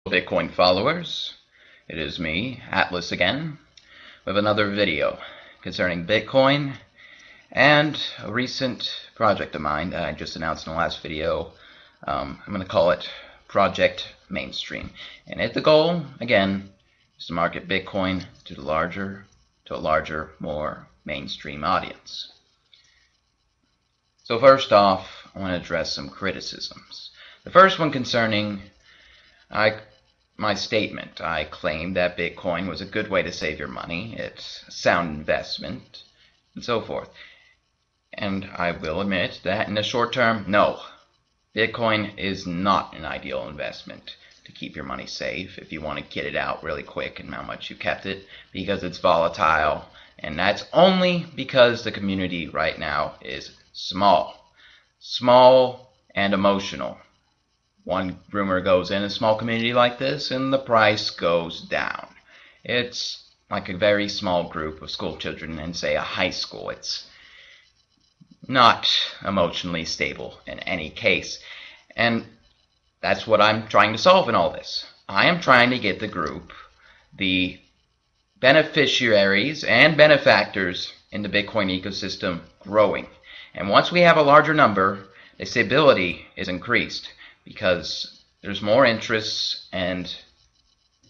Bitcoin followers, it is me, Atlas again, with another video concerning Bitcoin and a recent project of mine that I just announced in the last video. I'm going to call it Project Mainstream. And the goal, again, is to market Bitcoin to a larger, more mainstream audience. So first off, I want to address some criticisms. The first one concerning my statement. I claimed that Bitcoin was a good way to save your money, it's a sound investment, and so forth. And I will admit that in the short term, no. Bitcoin is not an ideal investment to keep your money safe if you want to get it out really quick and how much you kept it, because it's volatile, and that's only because the community right now is small and emotional. One rumor goes in a small community like this and the price goes down. It's like a very small group of school children in, say, a high school. It's not emotionally stable in any case. And that's what I'm trying to solve in all this. I am trying to get the group, the beneficiaries and benefactors in the Bitcoin ecosystem, growing. And once we have a larger number, the stability is increased, because there's more interests and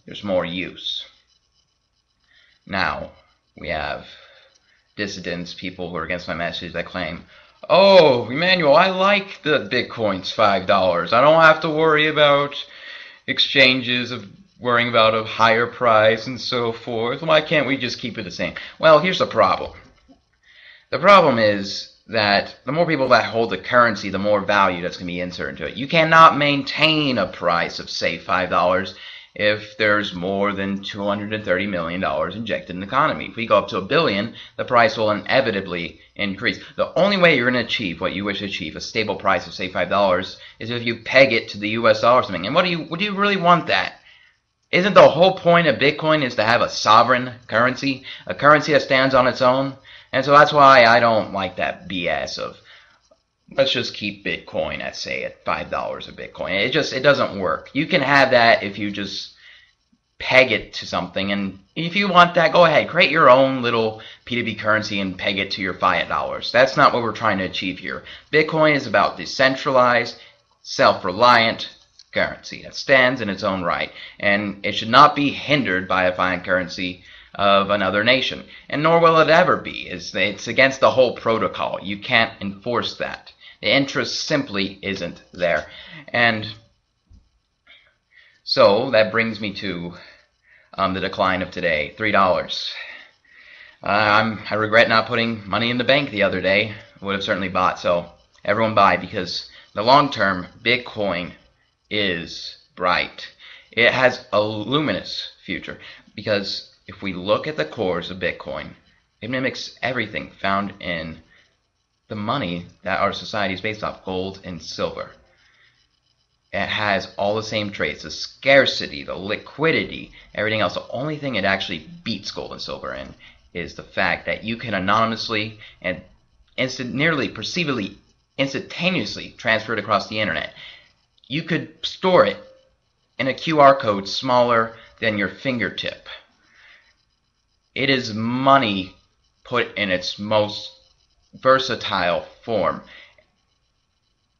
there's more use. Now, we have dissidents, people who are against my message, that claim, "Oh, Emmanuel, I like the Bitcoin's $5. I don't have to worry about exchanges of worrying about a higher price and so forth. Why can't we just keep it the same?" Well, here's the problem. The problem is that the more people that hold the currency, the more value that's going to be inserted into it. You cannot maintain a price of, say, $5 if there's more than $230 million injected in the economy. If we go up to $1 billion, the price will inevitably increase. The only way you're going to achieve what you wish to achieve, a stable price of, say, $5, is if you peg it to the US dollar or something. And would you really want that? Isn't the whole point of Bitcoin is to have a sovereign currency, a currency that stands on its own? And so that's why I don't like that BS of, let's just keep Bitcoin at, say, at $5 a Bitcoin. It doesn't work. You can have that if you just peg it to something, and if you want that, go ahead, create your own little P2P currency and peg it to your fiat dollars. That's not what we're trying to achieve here. Bitcoin is about decentralized, self-reliant currency that stands in its own right, and it should not be hindered by a fiat currency of another nation, and nor will it ever be. It's against the whole protocol. You can't enforce that. The interest simply isn't there. And so that brings me to the decline of today, $3. I regret not putting money in the bank the other day. Would have certainly bought. So everyone buy, because the long term, Bitcoin is bright. It has a luminous future, because if we look at the cores of Bitcoin, it mimics everything found in the money that our society is based off, gold and silver. It has all the same traits, the scarcity, the liquidity, everything else. The only thing it actually beats gold and silver in is the fact that you can anonymously and nearly perceivably instantaneously transfer it across the internet. You could store it in a QR code smaller than your fingertip. It is money put in its most versatile form.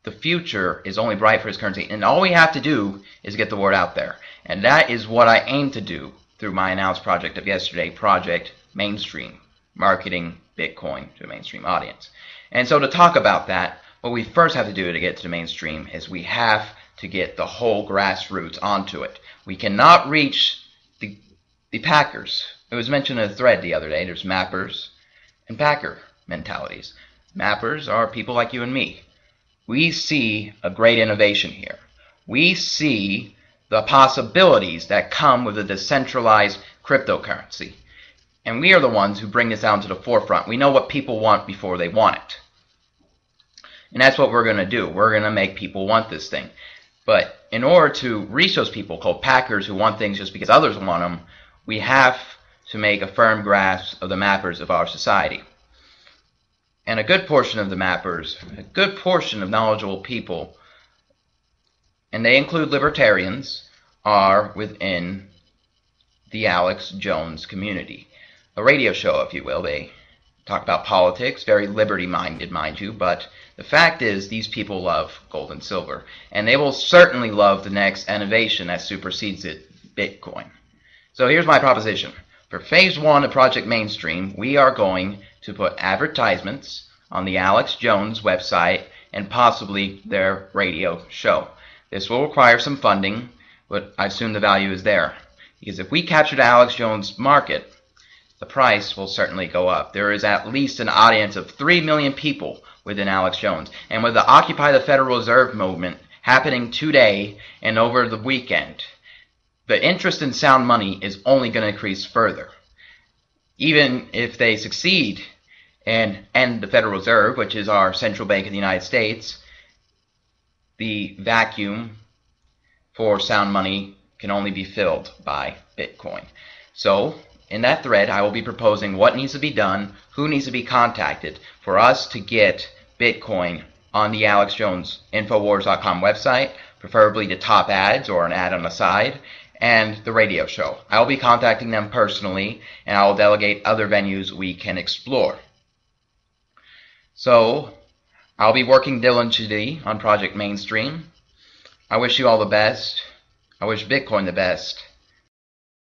The future is only bright for its currency, and all we have to do is get the word out there. And that is what I aim to do through my announced project of yesterday, Project Mainstream, marketing Bitcoin to a mainstream audience. And so to talk about that, what we first have to do to get to the mainstream is we have to get the whole grassroots onto it. We cannot reach the packers. It was mentioned in a thread the other day. There's mappers and packer mentalities. Mappers are people like you and me. We see a great innovation here. We see the possibilities that come with a decentralized cryptocurrency. And we are the ones who bring this out to the forefront. We know what people want before they want it. And that's what we're going to do. We're going to make people want this thing. But in order to reach those people called packers who want things just because others want them, we have to make a firm grasp of the mappers of our society. And a good portion of the mappers, a good portion of knowledgeable people, and they include libertarians, are within the Alex Jones community. A radio show, if you will. They talk about politics, very liberty-minded, mind you, but the fact is these people love gold and silver, and they will certainly love the next innovation that supersedes it, Bitcoin. So here's my proposition. For phase 1 of Project Mainstream, we are going to put advertisements on the Alex Jones website and possibly their radio show. This will require some funding, but I assume the value is there. Because if we capture the Alex Jones market, the price will certainly go up. There is at least an audience of 3 million people within Alex Jones. And with the Occupy the Federal Reserve movement happening today and over the weekend, the interest in sound money is only going to increase further. Even if they succeed and end the Federal Reserve, which is our central bank of the United States, the vacuum for sound money can only be filled by Bitcoin. So, in that thread, I will be proposing what needs to be done, who needs to be contacted for us to get Bitcoin on the Alex Jones Infowars.com website, preferably the top ads or an ad on the side, and the radio show. I will be contacting them personally, and I will delegate other venues we can explore. So, I'll be working diligently on Project Mainstream. I wish you all the best. I wish Bitcoin the best.